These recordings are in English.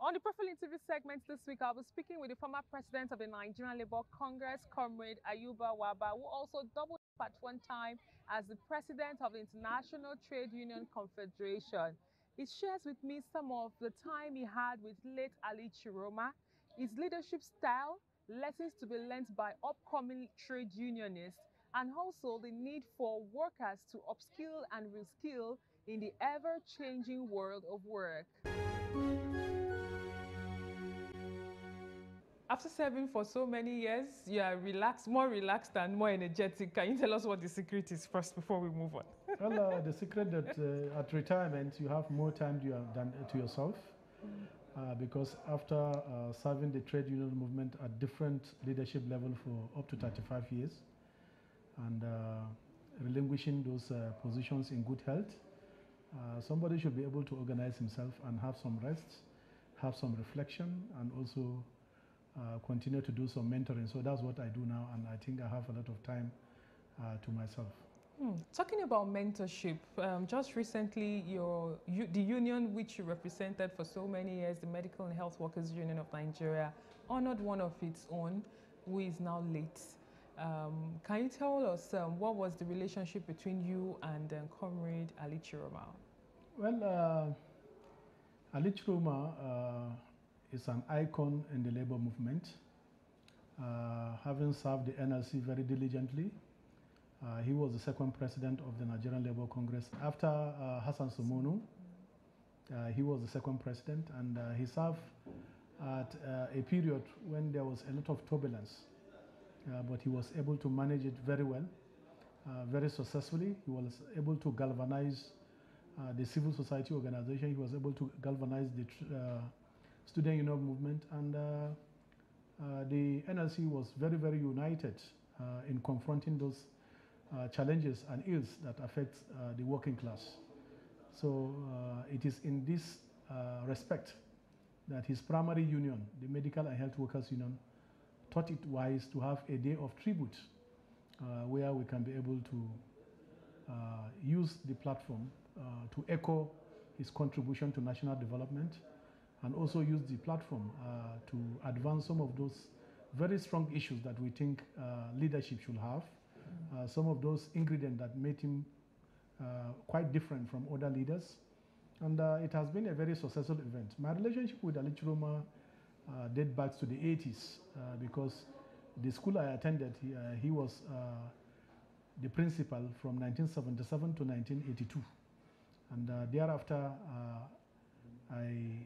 On the profile interview segment this week, I'll be speaking with the former president of the Nigerian Labour Congress, Comrade Ayuba Wabba, who also doubled up at one time as the president of the International Trade Union Confederation. He shares with me some of the time he had with late Ali Chiroma, his leadership style, lessons to be learned by upcoming trade unionists, and also the need for workers to upskill and reskill in the ever-changing world of work. After serving for so many years, you are relaxed, more relaxed and more energetic. Can you tell us what the secret is first before we move on? Well, the secret that at retirement you have more time to yourself because after serving the trade union movement at different leadership level for up to 35 years and relinquishing those positions in good health, somebody should be able to organize himself and have some rest, have some reflection, and also continue to do some mentoring. So that's what I do now, and I think I have a lot of time to myself. Talking about mentorship, just recently the union which you represented for so many years, the Medical and Health Workers Union of Nigeria, honored one of its own who is now late. Can you tell us what was the relationship between you and Comrade Ali Chiroma? Well, Ali Chiroma is an icon in the labor movement. Having served the NLC very diligently, he was the second president of the Nigerian Labour Congress. After Hassan Sumunu, he was the second president, and he served at a period when there was a lot of turbulence, but he was able to manage it very well, very successfully. He was able to galvanize the civil society organization. He was able to galvanize the student union movement, and the NLC was very, very united in confronting those challenges and ills that affect the working class. So it is in this respect that his primary union, the Medical and Health Workers Union, thought it wise to have a day of tribute where we can be able to use the platform to echo his contribution to national development, and also use the platform to advance some of those very strong issues that we think leadership should have, some of those ingredients that made him quite different from other leaders. And it has been a very successful event. My relationship with Ali Chiroma dates back to the 80s because the school I attended, he was the principal from 1977 to 1982. And thereafter, I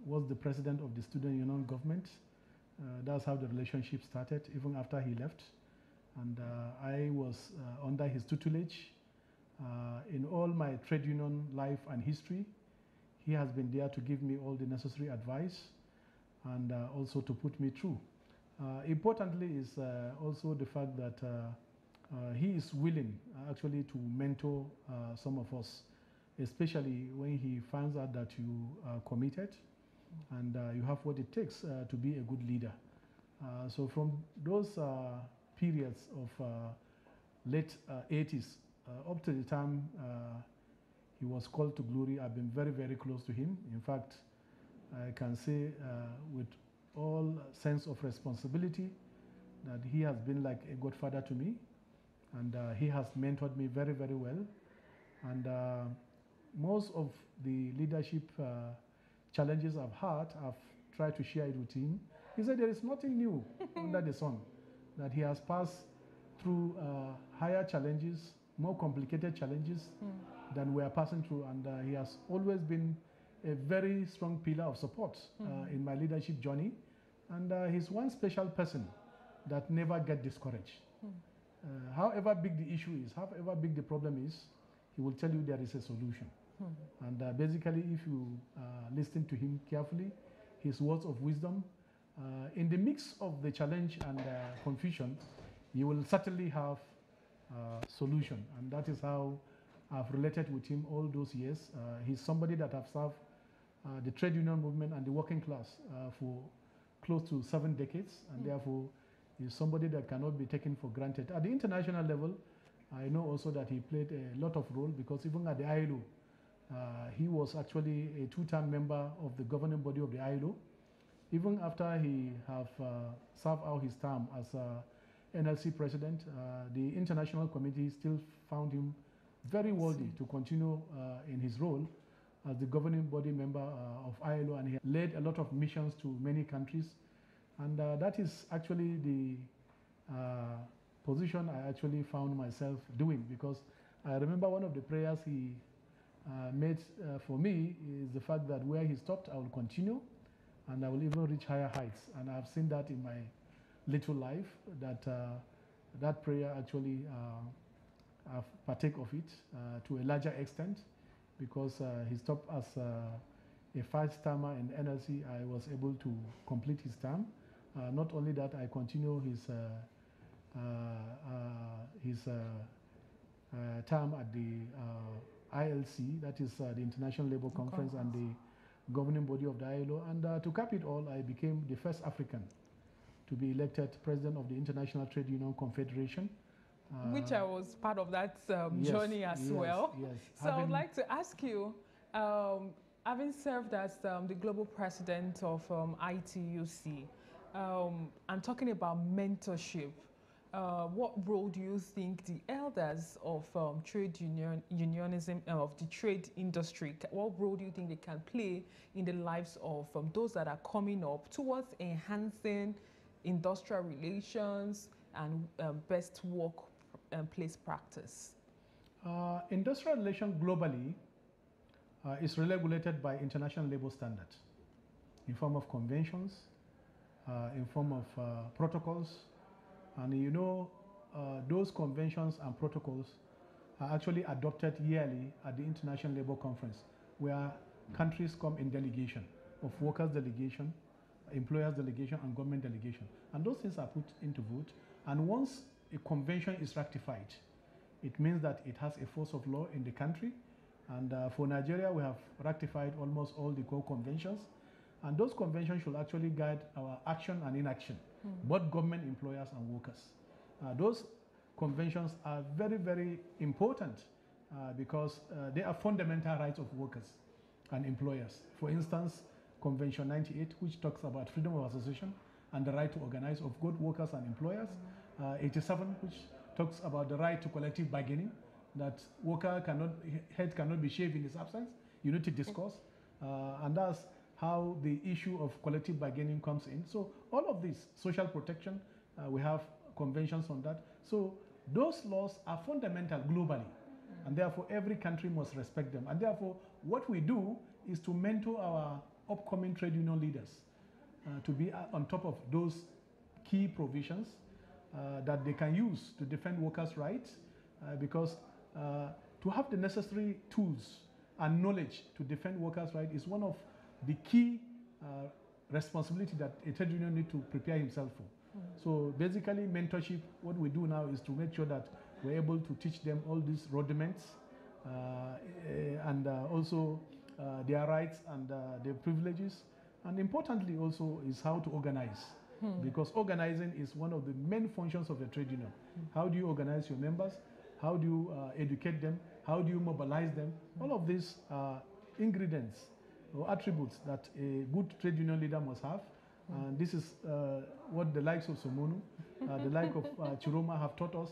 was the president of the student union government. That's how the relationship started, even after he left. And I was under his tutelage in all my trade union life and history. He has been there to give me all the necessary advice and also to put me through. Importantly is also the fact that he is willing actually to mentor some of us, especially when he finds out that you are committed and you have what it takes to be a good leader. So from those periods of late 80s up to the time he was called to glory, I've been very, very close to him. In fact, I can say with all sense of responsibility that he has been like a godfather to me, and he has mentored me very, very well. And most of the leadership challenges I've had, I've tried to share it with him. He said there is nothing new under the sun, that he has passed through higher challenges, more complicated challenges than we are passing through, and he has always been a very strong pillar of support in my leadership journey. And he's one special person that never gets discouraged. However big the issue is, however big the problem is, he will tell you there is a solution. And basically, if you listen to him carefully, his words of wisdom, in the mix of the challenge and confusion, you will certainly have a solution. And that is how I've related with him all those years. He's somebody that I've served the trade union movement and the working class for close to 7 decades, and therefore is somebody that cannot be taken for granted. At the international level, I know also that he played a lot of role, because even at the ILO, He was actually a two-term member of the governing body of the ILO. Even after he have served out his term as NLC president, the international committee still found him very worthy to continue in his role as the governing body member of ILO, and he led a lot of missions to many countries. And that is actually the position I actually found myself doing, because I remember one of the prayers he made for me is the fact that where he stopped, I will continue, and I will even reach higher heights. And I've seen that in my little life, that that prayer actually I've partake of it to a larger extent, because he stopped as a first-termer in NLC. I was able to complete his term. Not only that, I continue his term at the ILC, that is the International Labour Conference, and the governing body of the ILO. And to cap it all, I became the first African to be elected president of the International Trade Union Confederation. Which I was part of that yes, journey as well. Yes. So I would like to ask you, having served as the global president of ITUC, and talking about mentorship, what role do you think the elders of trade unionism, of the trade industry, what role do you think they can play in the lives of those that are coming up towards enhancing industrial relations and best workplace practice? Industrial relations globally is regulated by international labor standards in form of conventions, in form of protocols. And you know, those conventions and protocols are actually adopted yearly at the International Labour Conference, where countries come in delegation of workers' delegation, employers' delegation, and government delegation. And those things are put into vote. And once a convention is ratified, it means that it has a force of law in the country. And for Nigeria, we have ratified almost all the core conventions. And those conventions should actually guide our action and inaction, both government, employers, and workers. Those conventions are very, very important because they are fundamental rights of workers and employers. For instance, Convention 98, which talks about freedom of association and the right to organize of both workers and employers. 87, which talks about the right to collective bargaining, that head cannot be shaved in his absence. You need to discuss. And that's how the issue of collective bargaining comes in. So all of this, social protection, we have conventions on that. So those laws are fundamental globally, and therefore every country must respect them. And therefore what we do is to mentor our upcoming trade union leaders to be on top of those key provisions that they can use to defend workers' rights, because to have the necessary tools and knowledge to defend workers' rights is one of the key responsibility that a trade union needs to prepare himself for. So basically mentorship, what we do now is to make sure that we're able to teach them all these rudiments and also their rights and their privileges. And importantly also is how to organize, because organizing is one of the main functions of a trade union. How do you organize your members? How do you educate them? How do you mobilize them? All of these ingredients or attributes that a good trade union leader must have. And this is what the likes of Somonu, the like of Chiroma have taught us.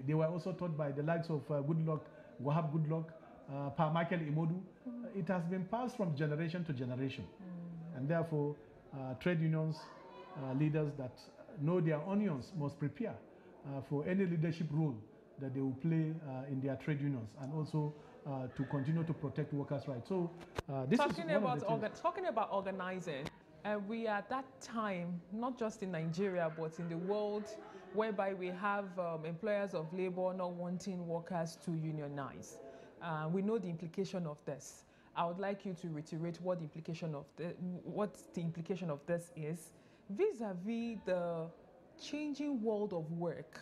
They were also taught by the likes of Wahab Goodluck, Pa Michael Imodu. It has been passed from generation to generation. And therefore, trade unions leaders that know their onions must prepare for any leadership role that they will play in their trade unions, and also to continue to protect workers' rights. So this is one of the things. Talking about organizing, we are at that time, not just in Nigeria, but in the world, whereby we have employers of labor not wanting workers to unionize. We know the implication of this. I would like you to reiterate what the implication of this is vis-a-vis the changing world of work.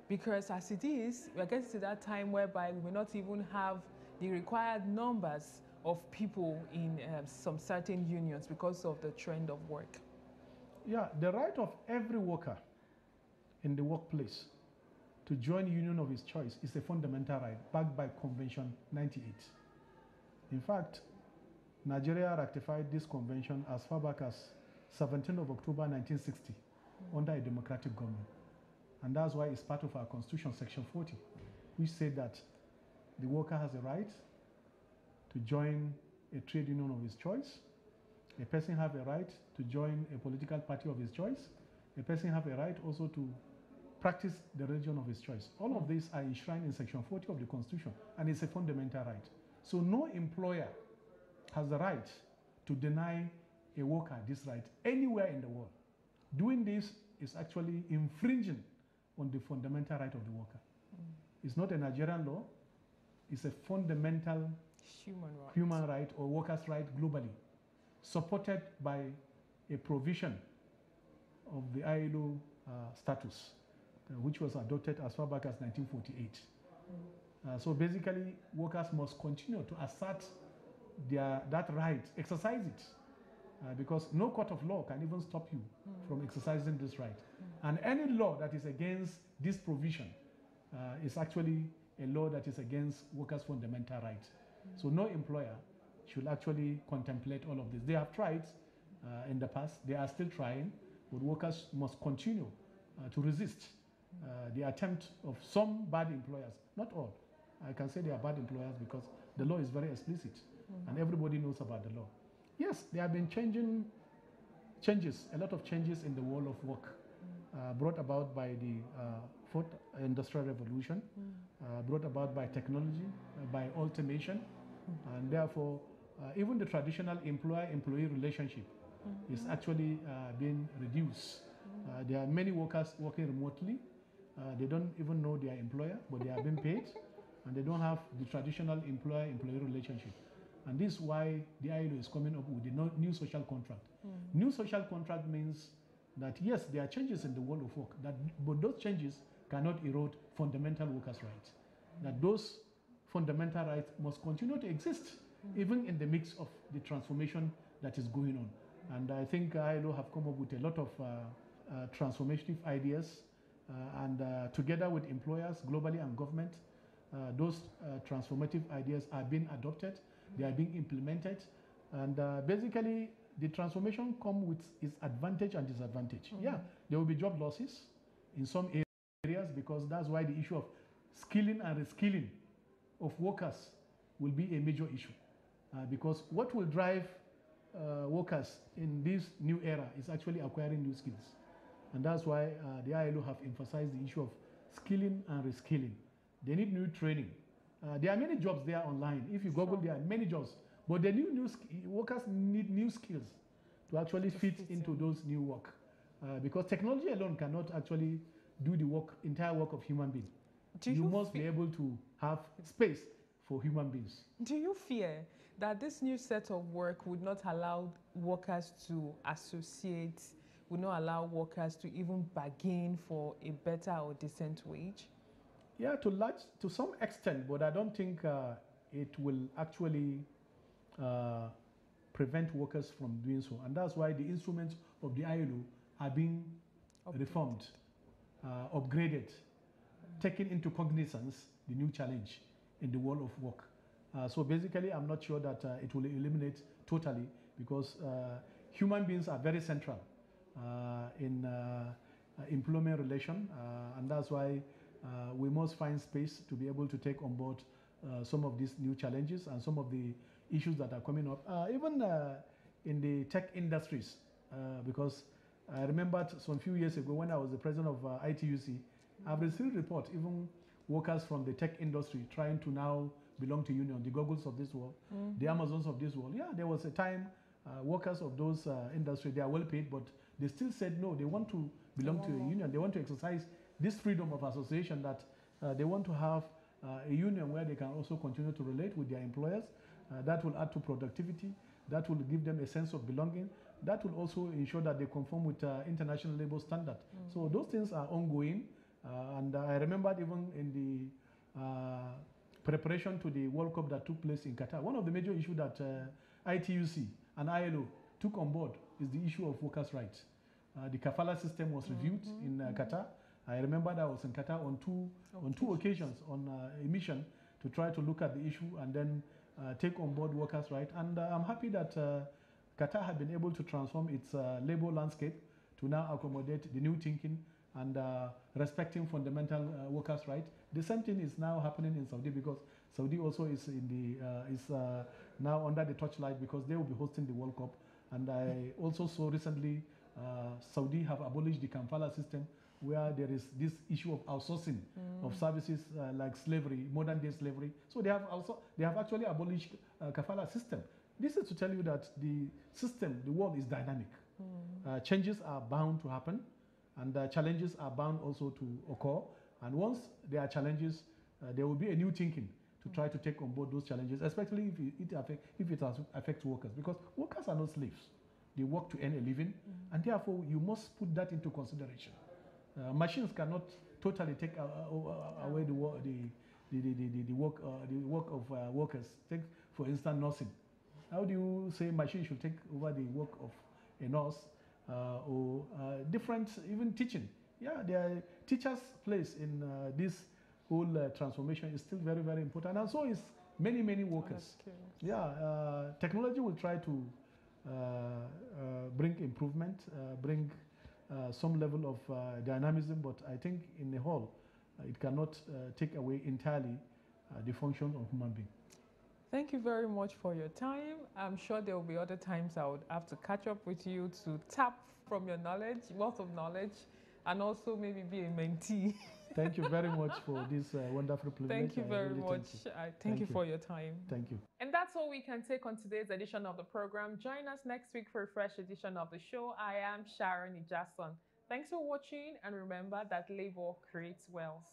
Because as it is, we're getting to that time whereby we may not even have the required numbers of people in some certain unions because of the trend of work. Yeah, the right of every worker in the workplace to join a union of his choice is a fundamental right backed by Convention 98. In fact, Nigeria ratified this convention as far back as 17th of October 1960 under a democratic government. And that's why it's part of our constitution, section 40, which said that the worker has a right to join a trade union of his choice. A person has a right to join a political party of his choice. A person has a right also to practice the religion of his choice. All of these are enshrined in section 40 of the constitution, and it's a fundamental right. So no employer has the right to deny a worker this right anywhere in the world. Doing this is actually infringing on the fundamental right of the worker. It's not a Nigerian law, it's a fundamental human right or workers' right globally, supported by a provision of the ILO status, which was adopted as far back as 1948. So basically, workers must continue to assert that right, exercise it, because no court of law can even stop you from exercising this right. And any law that is against this provision is actually a law that is against workers' fundamental rights. So no employer should actually contemplate all of this. They have tried in the past, they are still trying, but workers must continue to resist the attempt of some bad employers, not all. I can say they are bad employers because the law is very explicit and everybody knows about the law. Yes, there have been a lot of changes in the world of work brought about by the fourth industrial revolution, brought about by technology, by automation, and therefore even the traditional employer-employee relationship is actually being reduced. There are many workers working remotely. They don't even know their employer, but they are being paid, and they don't have the traditional employer-employee relationship. And this is why the ILO is coming up with the new social contract. New social contract means that, yes, there are changes in the world of work, but those changes cannot erode fundamental workers' rights. That those fundamental rights must continue to exist, even in the mix of the transformation that is going on. And I think ILO have come up with a lot of transformative ideas, and together with employers globally and government, those transformative ideas are being adopted, they are being implemented, and basically the transformation comes with its advantage and disadvantage. Yeah, there will be job losses in some areas, because that's why the issue of skilling and reskilling of workers will be a major issue, because what will drive workers in this new era is actually acquiring new skills. And that's why the ILO have emphasized the issue of skilling and reskilling. They need new training. There are many jobs there online. If you Google, there are many jobs. But the workers need new skills to actually fit into those new work. Because technology alone cannot actually do the entire work of human beings. You must be able to have space for human beings. Do you fear that this new set of work would not allow workers to associate, would not allow workers to even bargain for a better or decent wage? Yeah, to some extent, but I don't think it will actually prevent workers from doing so. And that's why the instruments of the ILO are being reformed, upgraded, taking into cognizance the new challenge in the world of work. So basically, I'm not sure that it will eliminate totally, because human beings are very central in employment relation, and that's why we must find space to be able to take on board some of these new challenges and some of the issues that are coming up, even in the tech industries, because I remembered some few years ago when I was the president of ITUC, I've received reports, even workers from the tech industry trying to now belong to union, the Googles of this world, the Amazons of this world. Yeah, there was a time workers of those industries, they are well paid, but they still said no, they want to belong to a union. They want to exercise this freedom of association, that they want to have a union where they can also continue to relate with their employers. That will add to productivity. That will give them a sense of belonging. That will also ensure that they conform with international labor standard. So those things are ongoing. And I remember even in the preparation to the World Cup that took place in Qatar, one of the major issues that ITUC and ILO took on board is the issue of workers' rights. The kafala system was reviewed in Qatar. I remember that I was in Qatar on two occasions on a mission to try to look at the issue, and then take on board workers' rights. And I'm happy that Qatar have been able to transform its labor landscape to now accommodate the new thinking and respecting fundamental workers' rights. The same thing is now happening in Saudi, because Saudi also is in the now under the touchlight, because they will be hosting the World Cup. And I also saw recently Saudi have abolished the kafala system, where there is this issue of outsourcing of services like slavery, modern day slavery. So they have actually abolished kafala system. This is to tell you that the system, the world is dynamic. Changes are bound to happen, and challenges are bound also to occur. And once there are challenges, there will be a new thinking to try to take on board those challenges, especially if it affects workers, because workers are not slaves. They work to earn a living, and therefore you must put that into consideration. Machines cannot totally take away the work of workers. Take, for instance, nursing. How do you say machine should take over the work of a nurse, or different, even teaching? Yeah, the teachers' place in this whole transformation is still very, very important, and so is many, many workers. Yeah, technology will try to bring improvement, bring some level of dynamism, but I think in the whole, it cannot take away entirely the function of human being. Thank you very much for your time. I'm sure there will be other times I would have to catch up with you to tap from your knowledge, wealth of knowledge, and also maybe be a mentee. Thank you very much for this wonderful privilege. Thank you very much. Thank you for your time. Thank you. And that's all we can take on today's edition of the program. Join us next week for a fresh edition of the show. I am Sharon Ijason. Thanks for watching, and remember that labor creates wealth.